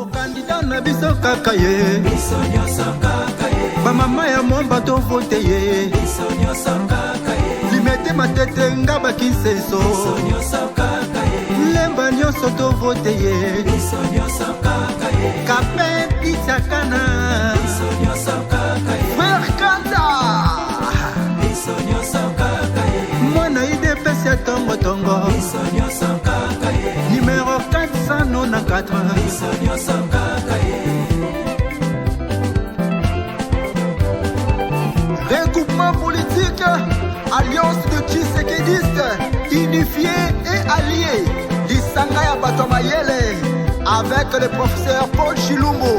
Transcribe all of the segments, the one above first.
candidat na biso kaka ye biso nyoso kaka ye ba mama ya momba to vote ye biso nyoso kaka ye limete matete ngaba kinseso biso nyoso kaka ye lemba nyoso to vote ye biso nyoso kaka ye kape pizza kana biso nyoso kaka ye merkanda biso nyoso kaka ye mwana ide pesa tongo tongo biso nyoso kaka ye numéro 494 biso nyoso kaka ye regroupement politique alliance de Tshisekedi unifié et allié Lisanga ya bato mayele avec le professeur Paul Chilumbo.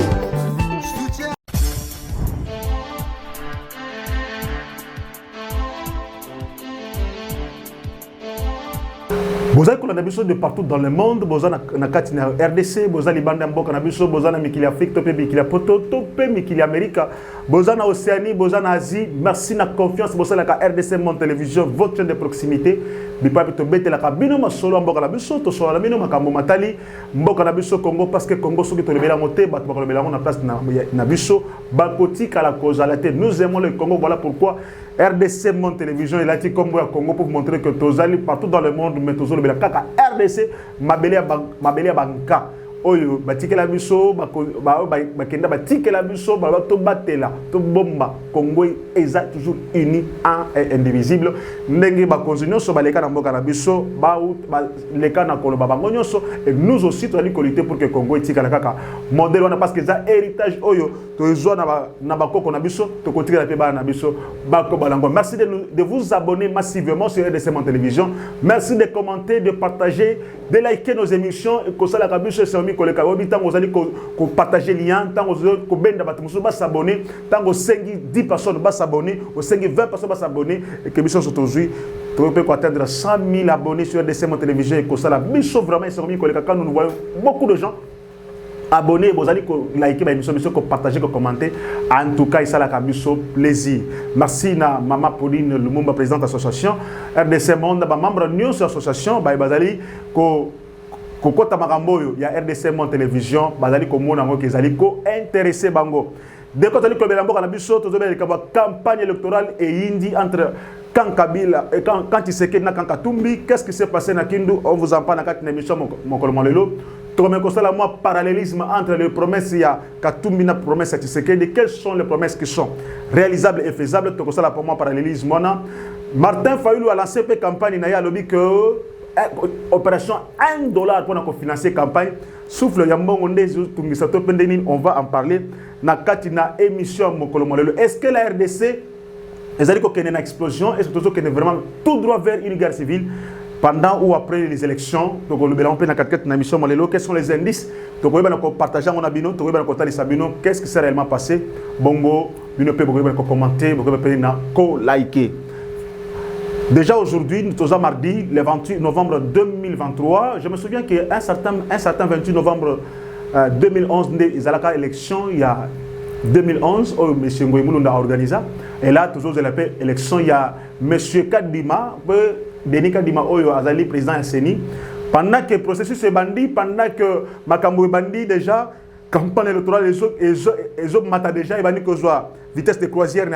Boza ko na biso de partout dans le monde, boza na kati na RDC, boza libanda mboka na biso, boza na mikili Afrique, to pe mikili poto, to pe mikili Amerika, boza na Océanie, boza na Asie. Merci na confiance boza la RDC Monde Télévision, votre chaîne de proximité. Bipa to bete la kabino masolo mboka na biso, to so la mino makambo matali mboka na biso Congo parce que Congo soki to lebela moté, ba to lebela na place na biso, ba koti kala causalité. Nous aimons le Congo, voilà pourquoi RDC Monde Télévision est là comme Congo pour vous montrer que tozali partout dans le monde mais tozolo bela kaka RDC mabele banka oyo batikela biso bakenda batikela biso to batela to bomba Congo eza toujours uni et indivisible ndenge ba continuer so baleka na mboka na biso ba leka na koloba bango nyonso et nous aussi tozali lutter pour que Congo etikala kaka modèle wana parce que ça héritage oyo tozo na bakoko na biso to kotikela pe ba na biso bako balango. Merci de vous abonner massivement sur RDC Monde Télévision. Merci de commenter, de partager, de liker nos émissions et que ça la kabiso c'est koleka obi tango zali ko partager lien tango ko benda bato musu ba s'abonner tango 10 personnes ba s'abonner au 20 personnes ba s'abonner et que biso aujourd'hui on peut atteindre 100 000 abonnés sur RDC Monde Télévision et que ça la biso vraiment c'est remis koleka quand nous voyons beaucoup de gens abonnés vous allez liker ba émission ko partager ko commenter en tout cas ça la kabiso plaisir. Merci na maman Pauline Lumumba présidente association RDC Monde ba membre new association ba bazali ko kokota makamboyo ya RDC Monde Télévision bazali komona ngo kezali ko intéressé bango de ko tali ko belamboka na biso tozobela ka campagne électorale et indi entre quand Kabila et quand Tshisekedi na Katumbi. Qu'est-ce qui s'est passé na Kindu? On vous en parle dans quatre émissions mon colomolelo. Comme ça moi parallélisme entre les promesses ya Katumbi na promesses ya Tshisekedi. Quelles sont les promesses qui sont réalisables et faisables? To ça pour moi parallélisme na Martin Fayulu a lancé une campagne na ya lobby que opération $1 pour financer campagne souffle yambongo ndezi tungisa to pendenine. On va en parler na katina émission mokolomolelo. Est-ce que la RDC ezali ko kene na explosion? Est-ce que tozo kene vraiment tout droit vers une guerre civile pendant ou après les élections? Donc le bilan na quatre na émission molelo. Quels sont les indices? Donc on va partager mon abino, on va partager sabino. Qu'est-ce qui s'est réellement passé? Bongo bino pe bongo ko commenter, bongo pe na ko liker. Déjà aujourd'hui, nous sommes mardi, le 28 novembre 2023. Je me souviens qu'un certain 28 novembre 2011, il y a eu élection, il y a 2011, où M. Ngoïmoulou a organisé. Et là, toujours de l'élection, il y a M. Kadima, Denis Kadima, où il y a le président SNI. Pendant que le processus est bandit, pendant que Makambo est bandit déjà, campagne électorale, les autres matent déjà, il va dire que vitesse de croisière,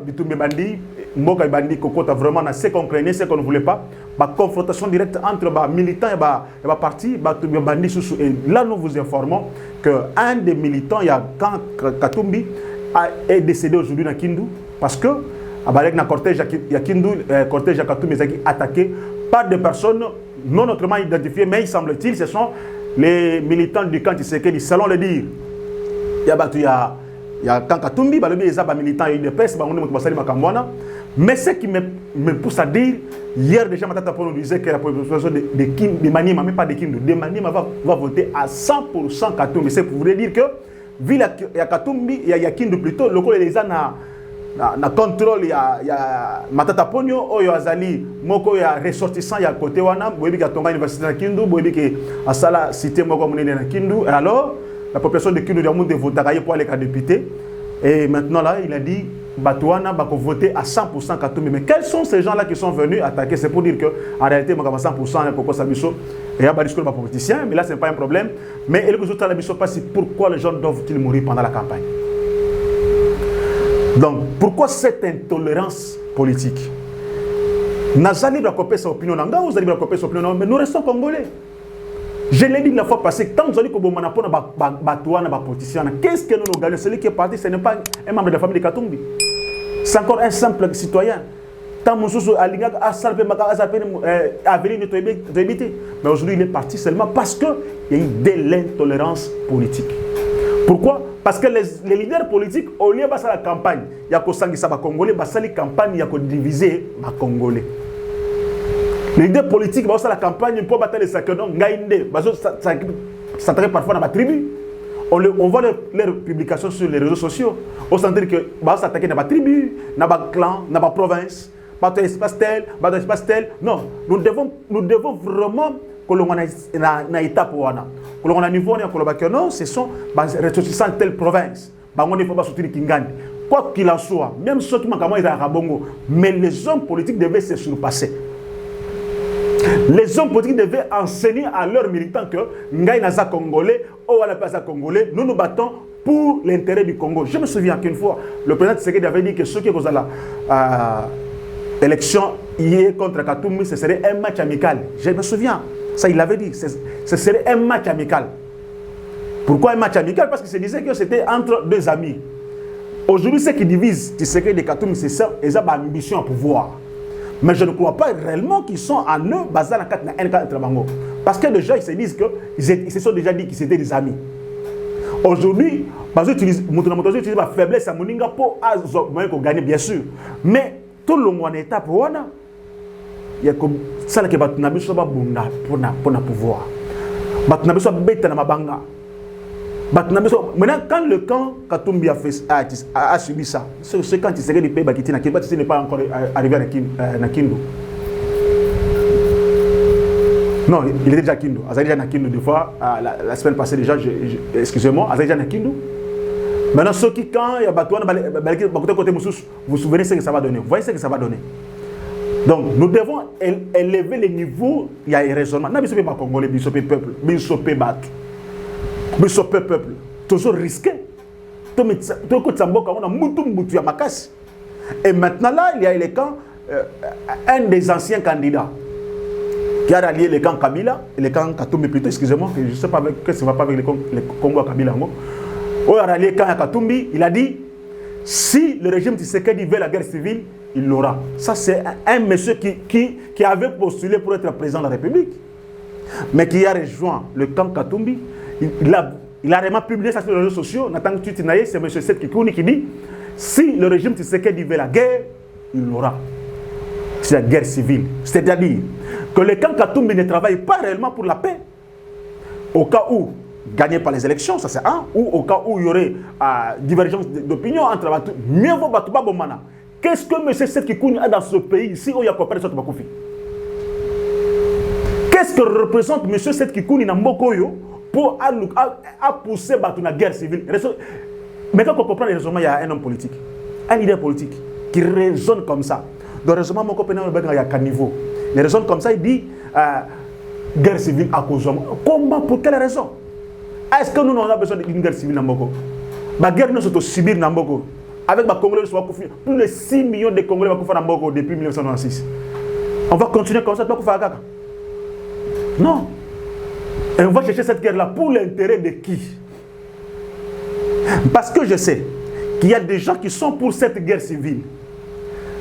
Bitumbe bandit. Mboka bandi kokota vraiment na ce qu'on craignait, ce qu'on ne voulait pas, la confrontation directe entre militants et parti bandi sous. Et là nous vous informons que un des militants, il y a quand Katumbi est décédé aujourd'hui dans Kindu parce que avec na cortège ya Kindu cortège ya Katumbi est attaqué par des personnes non autrement identifiées, mais il semble-t-il ce sont les militants du camp Tshisekedi selon le dire. Il y a quand Katumbi balobi eza ba militant UDPS ba ngone basali makambwana. Mais ce qui me pousse à dire, hier déjà Matata Polo disait que la population de Maniema, même pas de Kindu, de Maniema va voter à 100% Katumbi. C'est pour vous dire que, vu qu'il y a Katumbi, il y a Kindu plutôt, le côté des gens na contrôle, il y a Matata Ponyo, il y a Azali, Moko, il y a ressortissant, il y a côté Wana, il y a Tonga Université de Kindu, il y a Sala Cité Moko Mounene de Kindu. Alors, la population de Kindu a voté pour les députés. Et maintenant là, il a dit, Batouana va voter à 100% Katumbi. Mais quels sont ces gens-là qui sont venus attaquer? C'est pour dire qu'en réalité, il y a 100% Koko Sabiso. Et il y a des politiciens, mais là, ce n'est pas un problème. Mais il y a pourquoi les gens doivent-ils mourir pendant la campagne? Donc, pourquoi cette intolérance politique? Nazali va copier sa opinion, mais nous restons congolais. Je l'ai dit la fois passée, quand nous allons politicien, qu'est-ce que nous gagnons? Celui qui est parti, ce n'est pas un membre de la famille de Katumbi. C'est encore un simple citoyen. Tant mon sous a mais aujourd'hui, il est parti seulement parce qu'il y a eu de l'intolérance politique. Pourquoi? Parce que les leaders politiques, au lieu de faire la campagne, il y a que Congolais, la campagne, il y a que diviser les Congolais. Les leaders politiques, ils vont faire la campagne pour battre les sacrifices. Ils s'attaquent parfois dans la tribu. On voit leurs publications sur les réseaux sociaux. On sent que ils vont s'attaquer dans la tribu, dans le clan, dans la province. Battre l'espace tel, battre l'espace tel. Non, nous devons vraiment que l'on ait une étape où on a niveau, non, ce sont les ressortissants de telle province. On ne faut pas soutenir Kingandi. Quoi qu'il en soit, même ceux qui manquent à Rabongo, mais les hommes politiques devaient se surpasser. Les hommes politiques devaient enseigner à leurs militants que Ngaï Naza Congolais, ou à la place Congolais, nous nous battons pour l'intérêt du Congo. Je me souviens qu'une fois, le président Tshisekedi avait dit que ceux qui ont l'élection hier contre Katumbi, ce serait un match amical. Je me souviens, ça il l'avait dit, ce serait un match amical. Pourquoi un match amical? Parce qu'il se disait que c'était entre deux amis. Aujourd'hui, ce qui divise Tshisekedi et Katumbi, c'est ça, ils ont ambition à pouvoir. Mais je ne crois pas réellement qu'ils sont en eux basés dans la carte de Bango. Parce que déjà, ils se disent qu'ils se sont déjà dit qu'ils étaient des amis. Aujourd'hui, parce que utilise la faiblesse à Moninga pour gagner, bien sûr. Mais tout le monde est étape, il y a comme ça qui va pour le pouvoir. Maintenant, quand le camp Katumbi a subi ça, c'est quand il s'est dit qu'il n'est pas encore arrivé à Kindu. Non, il est déjà à Kindu. Il est déjà à Kindu deux fois. La semaine passée, déjà, excusez-moi, il est déjà à Kindu. Maintenant, ceux qui, quand il y a Batouane, vous vous souvenez ce que ça va donner. Vous voyez ce que ça va donner. Donc, nous devons élever les niveaux. Il y a un raisonnement. Non, mais pas Congolais, mais peuple, mais battu. Mais ce peuple, toujours risqué. Et maintenant là, il y a les camps, un des anciens candidats qui a rallié les camps Kabila, et les camps Katumbi plutôt, excusez-moi, je ne sais pas que ça ne va pas avec les Congo Kabila. Il a rallié les camps Katumbi, il a dit, si le régime Tshisekedi veut la guerre civile, il l'aura. Ça c'est un monsieur qui avait postulé pour être président de la République, mais qui a rejoint le camp Katumbi. Il a vraiment publié ça sur les réseaux sociaux. Nathan Tutinaye, c'est M. Seth Kikouni qui dit si le régime Tshisekedi veut la guerre, il l'aura. C'est la guerre civile. C'est-à-dire que le camp Katumbi ne travaille pas réellement pour la paix. Au cas où, gagné par les élections, ça c'est un, ou au cas où il y aurait divergence d'opinion entre Batou, mieux vaut Batouba Bomana. Qu'est-ce que M. Seth Kikouni a dans ce pays ici où il y a coopéré sur Bakoufi? Qu'est-ce que représente M. Seth Kikouni dans Mokoyo pour pousser la guerre civile? Mais quand on comprend les raisonnements, il y a un homme politique, un leader politique qui raisonne comme ça. Donc, le raisonnement, il y a qu'un niveau. Il raisonne comme ça, il dit guerre civile à cause de moi. Comment? Pour quelle raison? Est-ce que nous avons besoin d'une guerre civile dans Moko? La guerre, nous sommes subir dans Moko. Avec les Congolais, plus de 6 millions de Congolais qui dans Moko depuis 1996. On va continuer comme ça, non. Et on va chercher cette guerre-là pour l'intérêt de qui? Parce que je sais qu'il y a des gens qui sont pour cette guerre civile.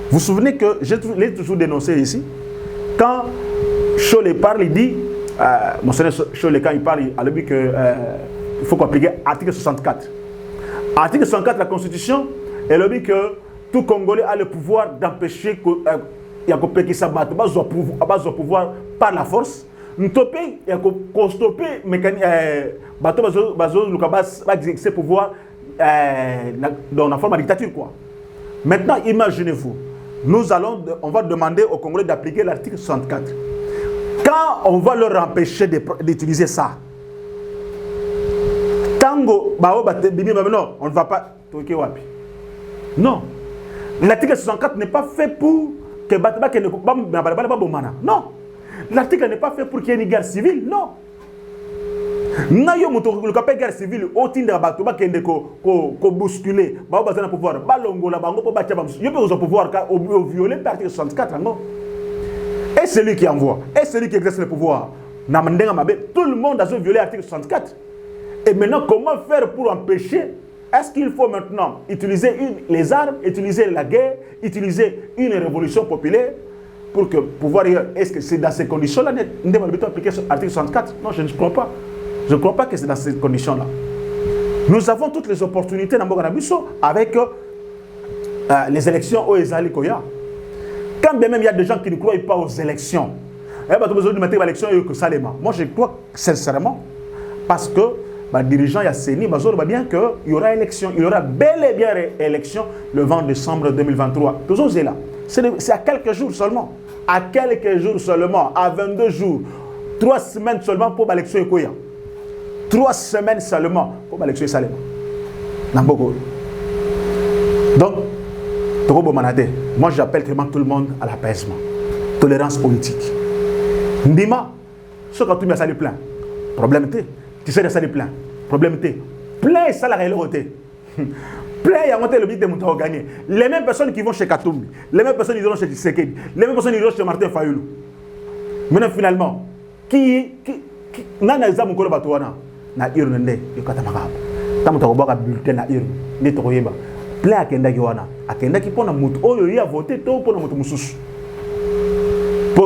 Vous vous souvenez que je l'ai toujours dénoncé ici. Quand Cholet parle, il dit, Monseigneur Cholet, quand il parle, il a dit qu'il faut appliquer l'article 64. Article 64 de la Constitution, elle dit que tout Congolais a le pouvoir d'empêcher qu'il y ait qui s'abatte au pouvoir par la force. Nous topé et qu'on stoppe mécanique bateau ce pouvoir dans la forme de dictature quoi. Maintenant imaginez-vous, on va demander aux Congolais d'appliquer l'article 64. Quand on va leur empêcher d'utiliser ça, tango non, on ne va pas toquer wapi. Non. L'article 64 n'est pas fait pour que Bataba ne pas bomana. Non. L'article n'est pas fait pour qu'il y ait une guerre civile. Non. Nayo moto le capé guerre civile au tindra Bataba qui est ko bousculer. Ba bazana pouvoir. Ba longola bango po batia bam. Yo peut pouvoir au violer l'article 64 non. Et c'est lui qui envoie. Et c'est lui qui exerce le pouvoir. Tout le monde a violé l'article 64. Et maintenant, comment faire pour empêcher? Est-ce qu'il faut maintenant utiliser les armes, utiliser la guerre, utiliser une révolution populaire pour que pouvoir dire, est-ce que c'est dans ces conditions-là qu'on doit appliquer l'article 64? Non, je ne crois pas. Je ne crois pas que c'est dans ces conditions-là. Nous avons toutes les opportunités dans Boganabiso avec les élections au Ezali Koya. Quand bien même il y a des gens qui ne croient pas aux élections, moi je crois sincèrement, parce que les dirigeants Yasseni, bien qu'il y aura élection, il y aura bel et bien élection le 20 décembre 2023. Toujours là. C'est à quelques jours seulement. À quelques jours seulement, à 22 jours, 3 semaines seulement pour l'élection Ekoya. 3 semaines seulement pour l'élection Salema. Donc, moi j'appelle vraiment tout le monde à l'apaisement, tolérance politique. Ndima, ce que tu as salé plein, problème T. Tu sais de ça plein, problème T. Plein ça la réalité. Plein il y a monté le but de monter gagner. Les mêmes personnes qui vont chez Katumbi, les mêmes personnes qui vont chez Tshisekedi, les mêmes personnes qui vont chez Martin Fayulu. Maintenant finalement, qui n'a pas mon collègue Batouana, na irnende, il katamaka. Tamu takoba bulletin na irn, ni tokoyeba. Plein akenda kiwana, akenda ki pona mutu oyo ya voter to pona mutu mususu.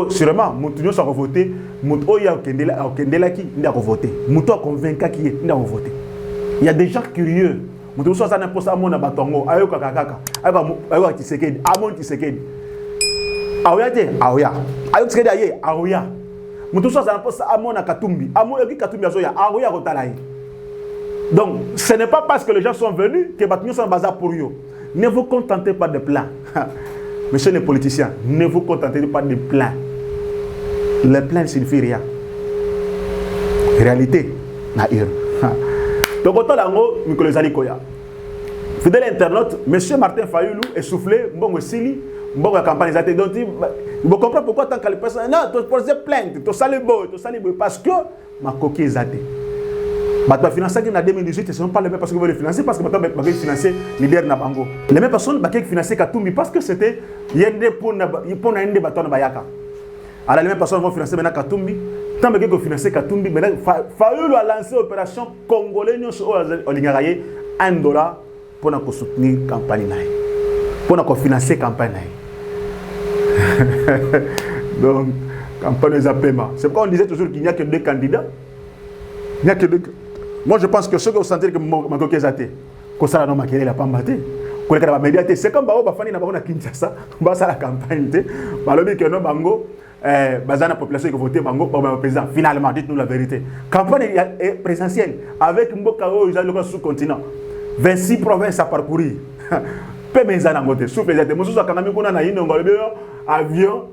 Sûrement, mutu nyo sa voter, mutu oyo akendela ki nda voter. Mutu a convaincu ki nda voter. Il y a des gens curieux. Mutu so sa na posa mona batongo, ayo kakaka, ayo Tshisekedi, amon Tshisekedi. Aoya te, aoya. Ayo Tshisekedi aye, aoya. Mutu so sa na posa amona Katumbi, amon yoki Katumbi azoya, aoya kotalaye. Donc, ce n'est pas parce que les gens sont venus que les sont bazar pour eux. Ne vous contentez pas de plans. Messieurs les politiciens, ne vous contentez pas de plans. Les plans ne signifient rien. Réalité, na ir. Donc, autant d'ango, Nicolas Alikoya. Fidèle internaute, Monsieur Martin Fayulu est soufflé, bon aussi, bon la campagne zate. Donc, vous comprenez pourquoi tant que les personnes, non, tu poses plainte, tu sales beau, parce que ma coquille est zate. Bah, financer en 2018, ce n'est pas les mêmes personnes qui veulent financer parce que maintenant, ils veulent financer les leaders na bango. Les mêmes personnes qui financer Katumbi parce que c'était yende pour un débat na bayaka. Alors les mêmes personnes vont financer maintenant Katumbi. Tant que financer Katumbi, maintenant Fayulu a lancé l'opération congolais au Lingaraye $1 pour soutenir la campagne pour financer la campagne. Donc, campagne de paiement. C'est pourquoi on disait toujours qu'il n'y a que 2 candidats. Il n'y a que 2. Moi, je pense que ceux qui ont senti que Makoki est athée, que ça n'a pas maté, c'est comme Bafani n'a pas Kinshasa, la campagne, la population qui vote Bango, président. Finalement, dites-nous la vérité. Campagne présidentielle avec Mbokao, ils ont sous-continent. 26 provinces à parcourir. Peu mes anangote, sous-président. Moi, je suis avion,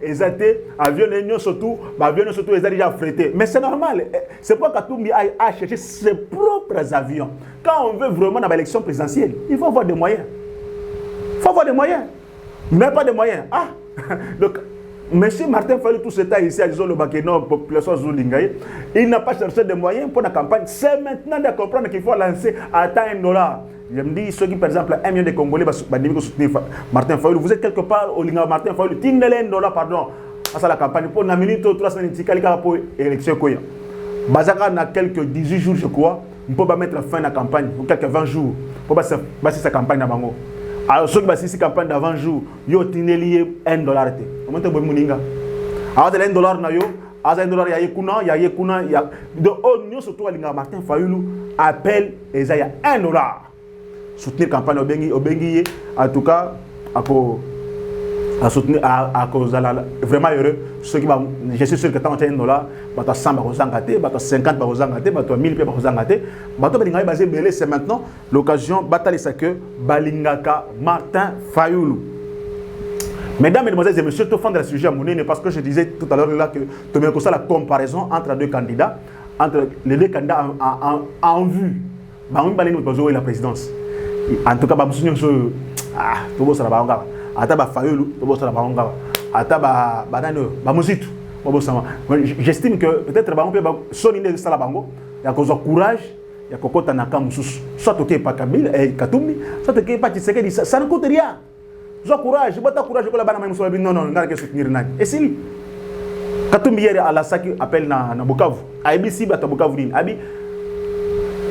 avion, surtout, déjà affrété. Mais c'est normal. C'est pourquoi Katumbi a cherché ses propres avions. Quand on veut vraiment dans l'élection présidentielle, il faut avoir des moyens. Il faut avoir des moyens. Mais pas de moyens. Ah! Donc, M. Martin Fayulu, tout ce temps ici, à le Bakeno, population Zoulingaï, il n'a pas cherché des moyens pour la campagne. C'est maintenant de comprendre qu'il faut lancer à $1. Je me dis, ceux qui, par exemple, 1 million de Congolais vont soutenir Martin Fayulu. Vous êtes quelque part au Linga Martin Fayulu, $1, pardon, à la campagne pour 1 minute ou 3 semaines pour l'élection. Bazaka n'a quelques 18 jours, je crois, on peut pas mettre fin à la campagne, ou quelques 20 jours, pour passer sa campagne à Bango. Alors, ceux qui passent cette campagne d'avant jour, ils ont lié $1. Comment tu peux me alors, $1 na yo, $1, il y a Yekuna, il y a de haut, surtout à Linga Martin Fayulu, appelle et il y a $1. Soutenir la campagne Obengi, en tout cas, à soutenir, à cause vraiment heureux. Ceux qui vont, je suis sûr que tant $1, bah 100 gâté, bah 50 gâté, bah 1000 gâté, bah c'est maintenant l'occasion bataille ça que Balingaka Martin Fayulu. Mesdames, Mesdemoiselles et Messieurs, tout fan de la sujet à mon nez, parce que je disais tout à l'heure là que tu mets comme ça la comparaison entre les 2 candidats, entre les 2 candidats en vue. Bah on va aller la présidence. En tout cas, bah tout ça va ata ba fayolu to bosala bango ata ba nano ba musitu bosama. J'estime que peut-être bango pe ba soni ne sala bango ya ko courage ya kokota na kamususu soit toke pa Kabila Katumbi soit toke pa Tshisekedi ça ne coûte rien. Courage, bota courage ko la bana muso non non ngara ke soutenir nani. Et si Katumbi hier à la saki appelle na Bukavu. ABC bata Bukavu ni. Abi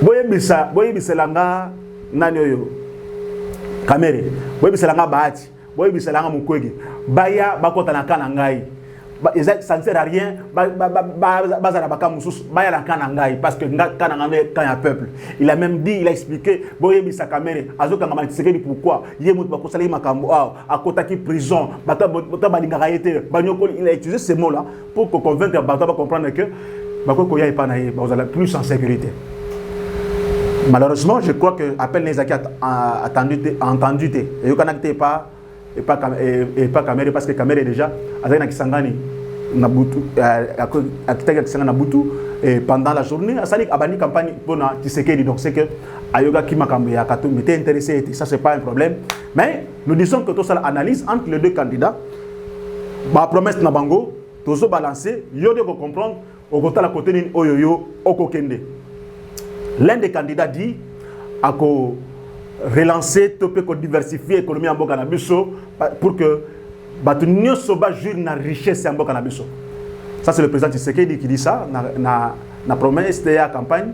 boyebisa langa nani oyo Kamere. Boyebisa langa Bahati. Boyebisa langa Mukwege. Baya bakota na kana ngai. Ça ne sert à rien. Bazara baka mususu baya la kana ngai parce que kana ngai quand il y a peuple. Il a même dit, il a expliqué boyebisa Kamere azoka ngama Tshisekedi pourquoi yemut bakosala makambo a kotaki prison bata balinga raité banyoko. Il a utilisé ces mots là pour convaincre bata ba comprendre que bakoko ya epana ye bazala plus en sécurité. Malheureusement, je crois que appel Nezaki a entendu et il connecté pas Kamere parce que Kamere déjà avec Nakisangani Nabutu et pendant la journée Asalik abani campagne pour Tshisekedi, donc c'est que Ayoga Kimakambe ya Katumbi était intéressé, ça c'est pas un problème, mais nous disons que tout ça analyse entre les deux candidats ma promesse na bango tozo balancer yo de comprendre au côté la côté ni oyoyo okokende. L'un des candidats dit à relancer, diversifier l'économie en Bokanabiso pour que Batunio Soba jure la richesse en Bokanabiso. Ça, c'est le président Tshisekedi qui dit ça, la promesse de la campagne,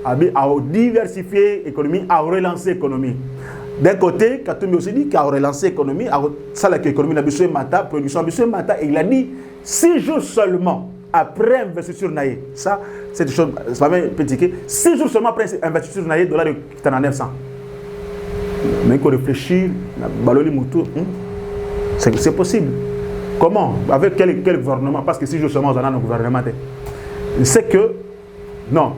à diversifier l'économie, à relancer l'économie. D'un côté, Katumbi aussi dit qu'à relancer l'économie, ça, l'économie de Mata, production de Mata, et il a dit 6 jours seulement. Après investiture naïe, ça c'est une chose, ça va petit. 6 jours seulement après investiture naïe, dollar qui est à 900. Mais il faut réfléchir, baloli moutou, c'est possible. Comment? Avec quel gouvernement? Parce que 6 jours seulement on a un gouvernement. C'est que non,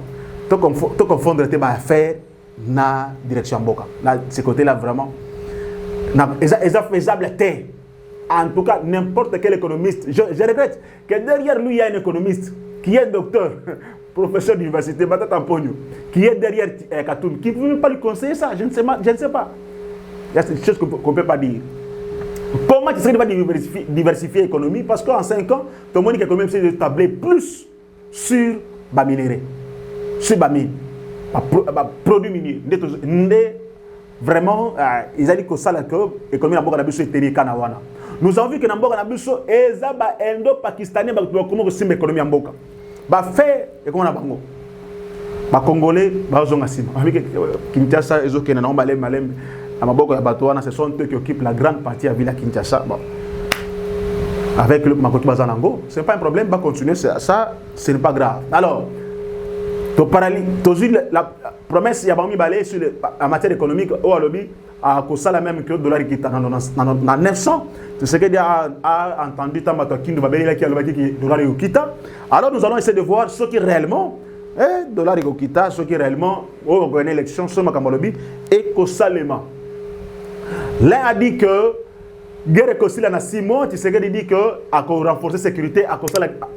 tout confondre tes affaires na direction Boka. Là, ce côté-là vraiment, ils faisable terre. En tout cas, n'importe quel économiste, je regrette que derrière lui, il y a un économiste qui est docteur, professeur d'université, qui est derrière Katoum, qui ne peut même pas lui conseiller ça, je ne sais pas. Il y a des choses qu'on ne peut pas dire. Comment tu serais pas diversifier l'économie? Parce qu'en 5 ans, tout le monde est quand même essayé de tabler plus sur les minéraux, sur les mines, produits miniers. Vraiment, ils ont dit que ça, l'économie de la est terrible. Nous avons vu que dans le pays, indo-pakistanais comment c'est l'économie en Boka. Fait et comment on a Congolais, Kinshasa, ils ont ce sont eux qui occupent la grande partie de la ville de Kinshasa. Avec le Makoto Bazanango, ce n'est pas un problème, va continuer, ça, ce n'est pas grave. Alors, la promesse, il y a mis balai sur la matière économique au lobby à cause la même que le dollar qui est dans 900. C'est ce que a entendu Tamato Kindu Babeli qui a le dollar qui est. Alors nous allons essayer de voir ce qui réellement est dollar qui est, ce qui réellement au une élection sur Makamolobi et Kosalema. L'un a dit que guerre Kosila na 6 mois, tu sais qu'il dit que à renforcer la sécurité à cause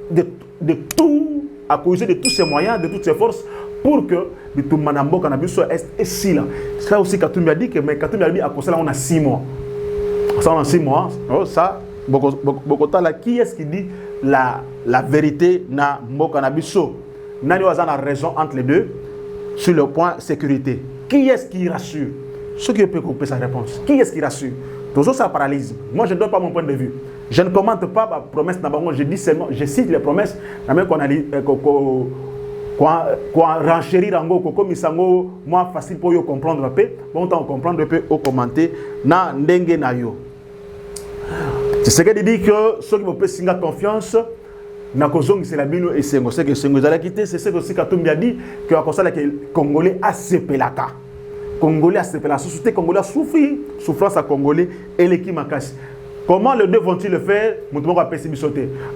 de tout, à cause de tous ces moyens, de toutes ces forces pour que tout Manambo Canabiso est ici là. Ça aussi Katumbi a dit que mais Katumbi a dit à cause là on a 6 mois. Ça on a 6 mois. Oh, ça Bokota là qui est-ce qui dit la vérité na Mbokanabiso? Nani Wazan a raison entre les deux sur le point sécurité. Qui est-ce qui rassure? Ceux qui peuvent couper sa réponse. Qui est-ce qui rassure? Toujours ça paralyse. Moi je ne donne pas mon point de vue. Je ne commente pas ma promesse Nabango. Je dis seulement, je cite les promesses. Même qu'on a quoi renchérir en go comme isango moi facile pour yo comprendre un peu bon temps comprendre un peu au commenter na ndenge na yo. C'est ce que dit que ceux qui me singa confiance na kozongi c'est la bino et sengo c'est que sengo za la quitter c'est ce que aussi Katumbi a dit que à cause là que congolais a sepelaka congolais a sepelaka société congolais souffrance à congolais et l'équipe makasi. Comment les deux vont-ils le faire? Moutoumoko a pessimisé.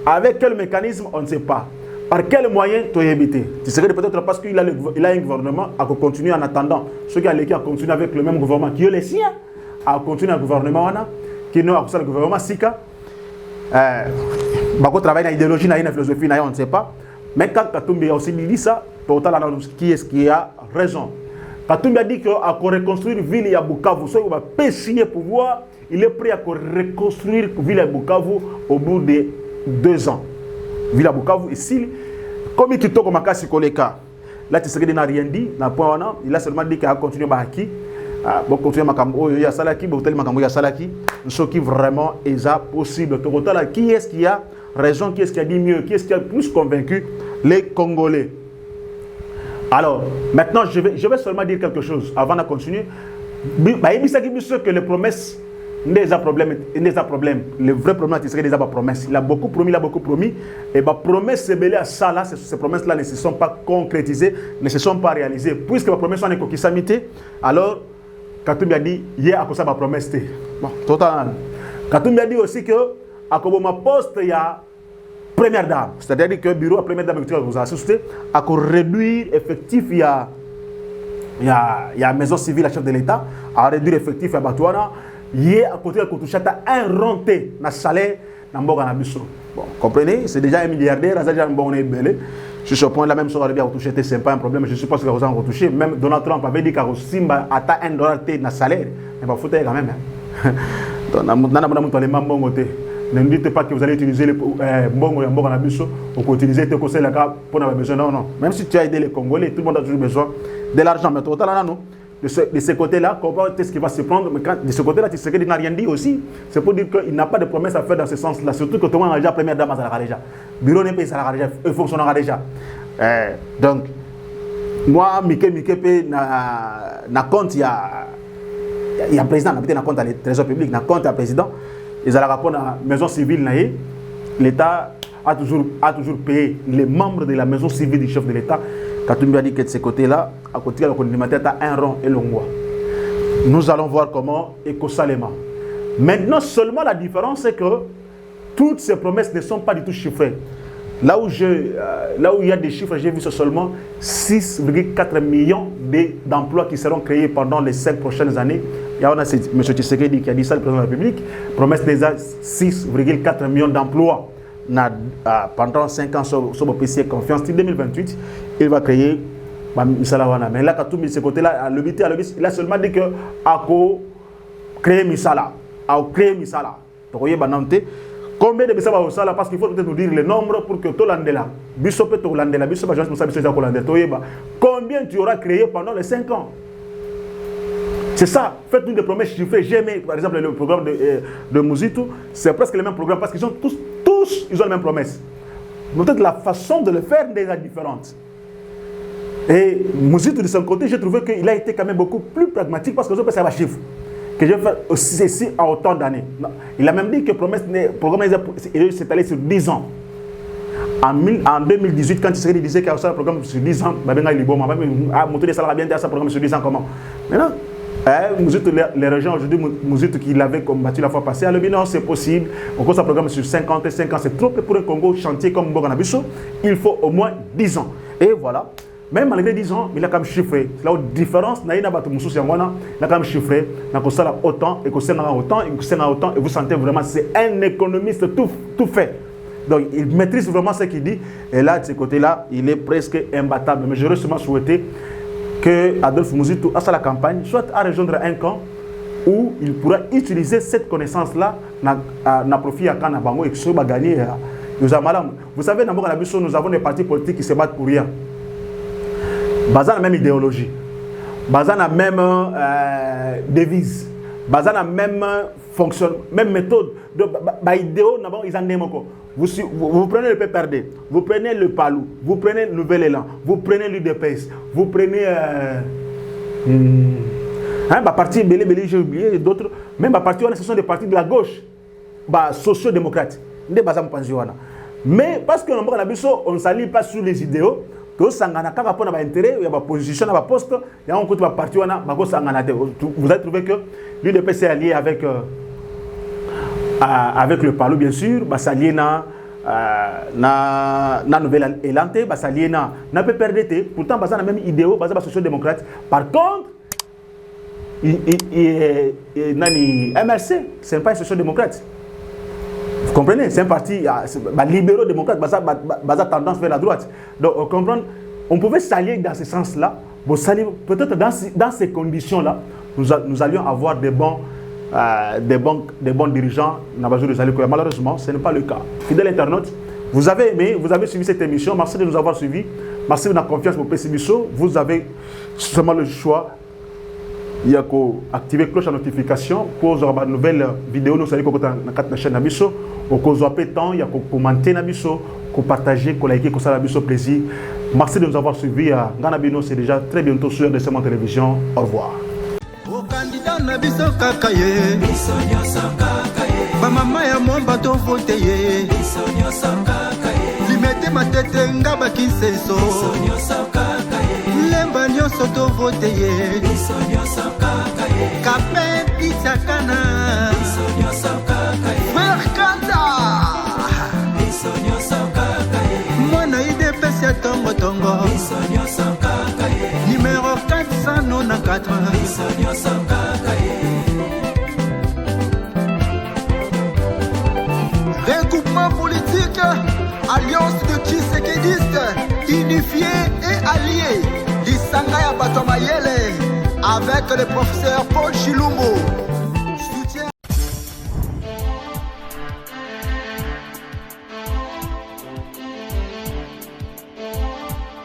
Avec quel mécanisme on ne sait pas. Par quel moyen tu es évité? Tu sais peut-être parce qu'il a un gouvernement à continuer en attendant. Ceux qui ont l'équipe à continuer avec le même gouvernement qui est le sien, à continuer le gouvernement qui n'est pas le gouvernement Sika. Bako travaille dans l'idéologie, dans la philosophie, on ne sait pas. Mais quand Katumbi a aussi dit ça, total qui est-ce qui a raison? Katumbi a dit qu'à reconstruire la ville à Bukavu, soit il va signer pouvoir, il est prêt à reconstruire la ville à Bukavu au bout de 2 ans. Ville à Bukavu, ici, comme il quitte comme Makasi Koleka, là, Tshisekedi n'a rien dit, il a seulement dit qu'il a continué à acquis. Bon, continuer Makambo, il y a Salaki, Botel Makambo, il y a Salaki, ce qui vraiment est possible. Qui est-ce qui a raison, qui est-ce qui a dit mieux, qui est-ce qui a plus convaincu les Congolais? Alors, maintenant, je vais seulement dire quelque chose avant de continuer. Il que les promesses n'est pas problème. Le vrai problème, c'est qu'il a des promesses. Il a beaucoup promis. Et les promesses, ces promesses-là ne se sont pas concrétisées, ne se sont pas réalisées. Puisque les promesses sont en écoquissamité, alors, Katumbi a dit, hier, à cause de ma promesse. Bon, total. Katumbi a dit aussi que, à cause de ma poste, il y a première dame. C'est-à-dire que le bureau à première dame vous a assisté à réduire effectif, il y a la maison civile, la chef de l'État, à réduire effectif à Batouana. Hier, à côté de Koutuchata, un renté dans le salaire dans Mboga Nabiso. Bon, comprenez, c'est déjà un milliardaire, c'est déjà un bon belé. Sur ce point, la même chose, à Koutuchata, ce n'est pas un problème, je ne sais pas ce que vous avez retouché. Même Donald Trump avait dit qu'à Simba atteint $1 dans le salaire. Mais il faut foutre quand même. Ne dites pas que vous allez utiliser le Mbongo et Mboga Nabiso ou que utiliser tes conseils pour avoir besoin. Non, non. Même si tu as aidé les Congolais, tout le monde a toujours besoin de l'argent. Mais total, non. De ce côté-là, comment est-ce qu'il va se prendre? Mais quand, de ce côté-là, Tshisekedi n'a rien dit aussi. C'est pour dire qu'il n'a pas de promesse à faire dans ce sens-là. Surtout que tout le monde a déjà première dame à la déjà. Bureau n'est pas à la déjà. Il fonctionnera déjà. Donc, moi, Mike na compte, il y a président, il y a compte à le trésor public, il y a compte à président. Ils allaient répondre à la maison civile. L'État a toujours payé les membres de la maison civile du chef de l'État. Katumbi a dit que de ce côté-là, à côté de la condamnation, tu as un rond et l'ongwa. Nous allons voir comment écosalement. Maintenant, seulement la différence, c'est que toutes ces promesses ne sont pas du tout chiffrées. Là où il y a des chiffres, j'ai vu seulement 6,4 millions d'emplois qui seront créés pendant les 5 prochaines années. Il y a M. Tshisekedi qui a dit ça, le président de la République. Promesse déjà 6,4 millions d'emplois pendant 5 ans sur le PC Confiance. En 2028, il va créer Misala. Mais là, quand tout mis de ce côté-là, il a seulement dit qu'il a créé Misala. Donc, il y a combien de Bissaba au Sala? Parce qu'il faut peut-être nous dire le nombre pour que tout l'andela, Bissop et Tolandela, Bissop, combien tu auras créé pendant les 5 ans? C'est ça. Faites-nous des promesses chiffrées. J'ai aimé, par exemple, le programme de Mouzitou. C'est presque le même programme parce qu'ils ont tous, ils ont les mêmes promesses. Mais peut-être la façon de le faire est déjà différente. Et Mouzitou, de son côté, j'ai trouvé qu'il a été quand même beaucoup plus pragmatique parce que je peux savoir chiffre. Que je vais faire ceci en autant d'années. Il a même dit que le programme s'est allé sur 10 ans. En 2018, quand il disait qu'il y a un programme sur 10 ans, il a monté les salaires bien dire ça programme sur 10 ans comment? Maintenant, les régions aujourd'hui, Mouzitou qui l'avait combattu la fois passée, a dit non, c'est possible. On commence un programme sur 55 ans, c'est trop peu pour un Congo chantier comme Mboga Nabiso. Il faut au moins 10 ans. Et voilà. Même malgré 10 ans, il a quand même chiffré. La différence, il a quand même chiffré. Il a autant, et autant, et vous sentez vraiment, c'est un économiste tout fait. Donc, il maîtrise vraiment ce qu'il dit. Et là, de ce côté-là, il est presque imbattable. Mais j'aurais seulement souhaité que Adolphe Mouzitou, à la campagne, soit à rejoindre un camp où il pourra utiliser cette connaissance-là, na profit à Kanabango et que soit gagné. Vous savez, dans nous avons des partis politiques qui se battent pour rien. Basant la même idéologie, basant la même devise, basant la même fonction, même méthode. Vous prenez le PPRD, vous prenez le PALU, vous prenez le Nouvel Élan, vous prenez l'UDPS, vous prenez parti Belé, j'ai oublié d'autres, même parti, ce sont des partis de la gauche, sociaux-démocrates. Mais parce que on ne s'allie pas sur les idéaux, vous avez position dans poste, il y a un côté parti vous avez trouvé que l'UDPS est allié avec le PALU bien sûr, s'allier na Nouvel Élan, s'allier na PPRD, pourtant basé la même idéo, basé sur social-démocrate. Par contre, MRC, ce n'est pas un social-démocrate. Vous comprenez? C'est un parti libéraux-démocrate, basé tendance vers la droite. Donc, on comprend, on pouvait s'allier dans ce sens-là Peut-être dans ces conditions-là, nous allions avoir des bons dirigeants. Malheureusement, ce n'est pas le cas. Fidèles internautes, vous avez aimé, vous avez suivi cette émission. Merci de nous avoir suivis. Merci de la confiance pour PCBisso. Vous avez seulement le choix. Il y a activer cloche de notification pour avoir de nouvelles vidéos. Nous allons sur la chaîne Nabiso. Au cas où temps, il y a commenter Nabiso, partager, liker, ça Nabiso plaisir. Merci de nous avoir suivis. Ganabino, c'est déjà très bientôt sur RDC Télévision. Au revoir. Au candidat Nabiso Kakaye, Mama ya mwamba to vote ye, limete matete ngaba kinseso, lemba nyoso to vote ye, kape pizza kana, Merkanda, mwana ide pesi ya tongo tongo, numéro 494, regroupement politique, alliance de Tshisekidistes, unifiés et alliés, Lisanga ya Batomayele, avec le professeur Paul Chilungu.